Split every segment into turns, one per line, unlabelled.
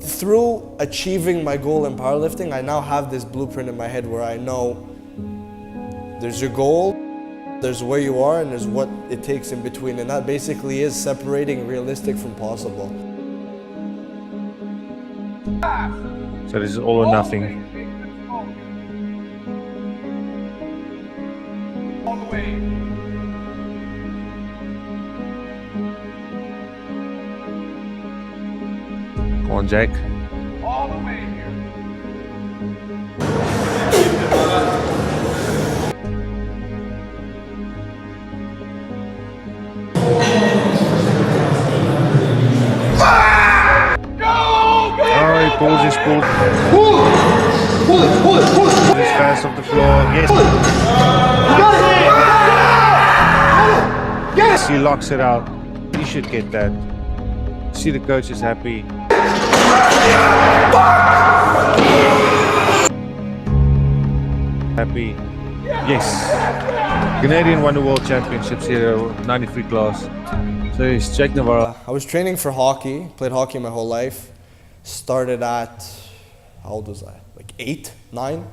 through achieving my goal in powerlifting, I now have this blueprint in my head where I know there's your goal, there's where you are, and there's what it takes in between. And that basically is separating realistic from possible.
So this is all or nothing.
All the way.
Come on, Jake.
All the way here.
Alright, pulls his pull. Pull it. His fast off the floor. Yes. Yes. He locks it out. He should get that. See, the coach is happy. Happy. Yes. Canadian won the World Championships here, 93 class. So it's Jake Navarra.
I was training for hockey, played hockey my whole life. Started at, how old was I? Like 8, 9?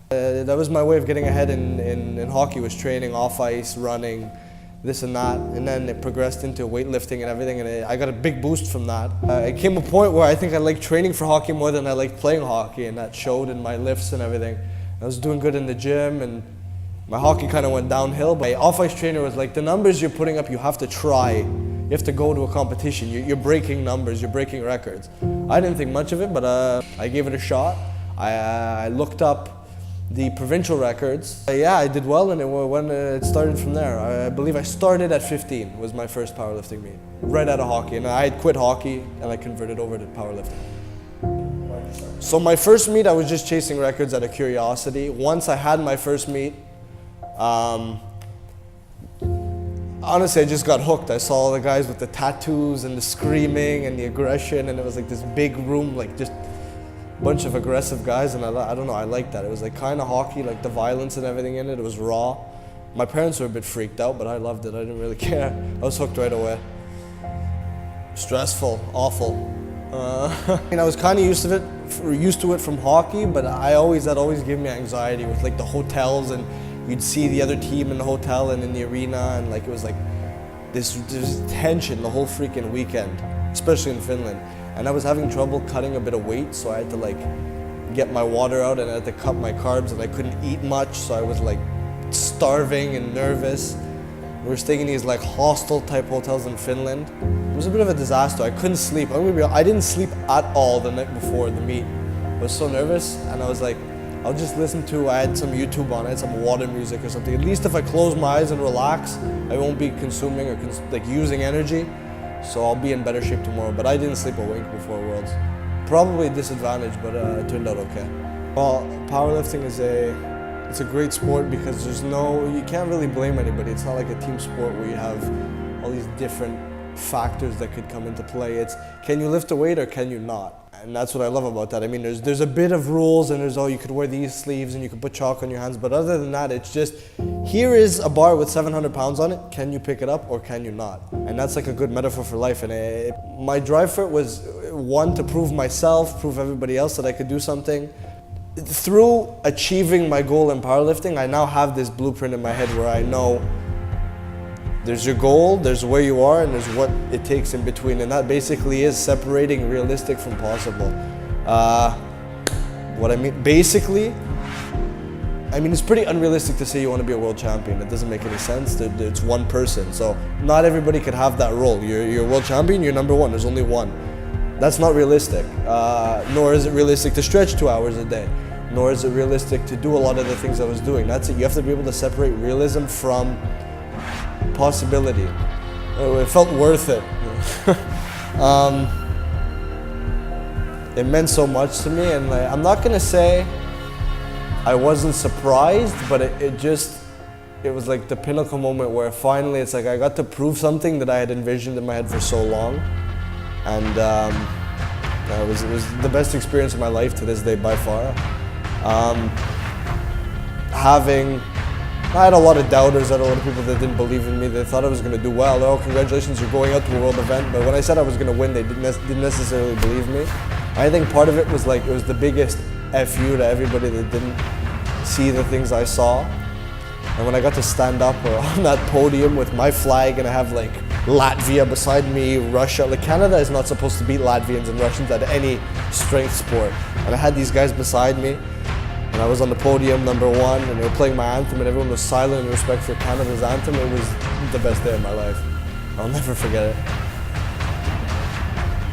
That was my way of getting ahead in hockey, was training off ice, running, this and that. And then it progressed into weightlifting and everything, and I got a big boost from that. It came a point where I think I liked training for hockey more than I liked playing hockey, and that showed in my lifts and everything. I was doing good in the gym, and my hockey kind of went downhill. But my off-ice trainer was like, the numbers you're putting up, you have to try. You have to go to a competition. You're breaking numbers, you're breaking records. I didn't think much of it, but I gave it a shot. I looked up the provincial records. Yeah, I did well, and it started from there. I believe I started at 15, was my first powerlifting meet. Right out of hockey, and I had quit hockey, and I converted over to powerlifting. So my first meet, I was just chasing records out of curiosity. Once I had my first meet, honestly, I just got hooked. I saw all the guys with the tattoos and the screaming and the aggression, and it was like this big room, like just a bunch of aggressive guys, and I don't know, I liked that. It was like kind of hockey, like the violence and everything in it. It was raw. My parents were a bit freaked out, but I loved it. I didn't really care. I was hooked right away. Stressful, awful. I was kind of used to it from hockey, but that always gave me anxiety with like the hotels, and you'd see the other team in the hotel and in the arena, and like it was like this tension the whole freaking weekend, especially in Finland. And I was having trouble cutting a bit of weight, so I had to like get my water out, and I had to cut my carbs, and I couldn't eat much, so I was like starving and nervous. We were staying in these like hostel type hotels in Finland. It was a bit of a disaster. I couldn't sleep. I didn't sleep at all the night before the meet. I was so nervous, and I was like, I'll just I had some YouTube on it, some water music or something. At least if I close my eyes and relax, I won't be consuming or using energy, so I'll be in better shape tomorrow. But I didn't sleep a wink before Worlds. Probably a disadvantage, but it turned out okay. Well, powerlifting is it's a great sport because you can't really blame anybody. It's not like a team sport where you have all these different factors that could come into play. It's, can you lift a weight or can you not? And that's what I love about that. I mean, there's a bit of rules, and you could wear these sleeves and you could put chalk on your hands, but other than that, it's just, here is a bar with 700 pounds on it. Can you pick it up or can you not? And that's like a good metaphor for life. And my drive for it was, one, to prove myself, prove everybody else that I could do something. Through achieving my goal in powerlifting, I now have this blueprint in my head where I know there's your goal, there's where you are, and there's what it takes in between. And that basically is separating realistic from possible. What I mean, basically, it's pretty unrealistic to say you want to be a world champion. It doesn't make any sense. It's one person. So not everybody could have that role. You're a world champion, you're number one, there's only one. That's not realistic. Nor is it realistic to stretch 2 hours a day. Nor is it realistic to do a lot of the things I was doing. That's it. You have to be able to separate realism from possibility. It felt worth it. It meant so much to me, and I'm not gonna say I wasn't surprised, but it was like the pinnacle moment where finally it's like I got to prove something that I had envisioned in my head for so long, and it was the best experience of my life to this day by far. I had a lot of doubters, I had a lot of people that didn't believe in me. They thought I was going to do well. Oh, congratulations, you're going out to a world event. But when I said I was going to win, they didn't necessarily believe me. I think part of it was like, it was the biggest FU to everybody that didn't see the things I saw. And when I got to stand up on that podium with my flag and I have like Latvia beside me, Russia, like Canada is not supposed to beat Latvians and Russians at any strength sport. And I had these guys beside me and I was on the podium, #1, and they were playing my anthem and everyone was silent in respect for Canada's anthem. It was the best day of my life. I'll never forget it.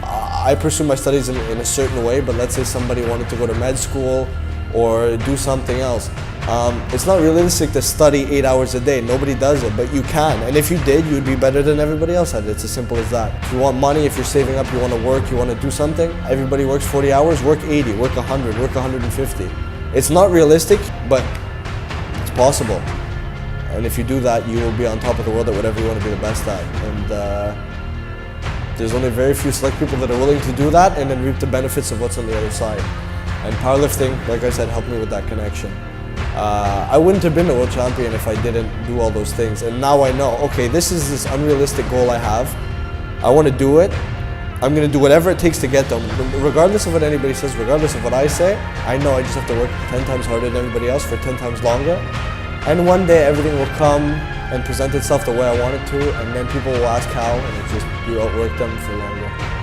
I pursue my studies in a certain way, but let's say somebody wanted to go to med school or do something else. It's not realistic to study 8 hours a day. Nobody does it, but you can. And if you did, you'd be better than everybody else at it. It's as simple as that. If you want money, if you're saving up, you want to work, you want to do something, everybody works 40 hours, work 80, work 100, work 150. It's not realistic, but it's possible. And if you do that, you will be on top of the world at whatever you want to be the best at. And there's only very few select people that are willing to do that and then reap the benefits of what's on the other side. And powerlifting, like I said, helped me with that connection. I wouldn't have been a world champion if I didn't do all those things. And now I know, okay, this is this unrealistic goal I have. I want to do it. I'm going to do whatever it takes to get them. Regardless of what anybody says, regardless of what I say, I know I just have to work 10 times harder than everybody else for 10 times longer. And one day everything will come and present itself the way I want it to, and then people will ask how, and it's just, you outwork them for longer.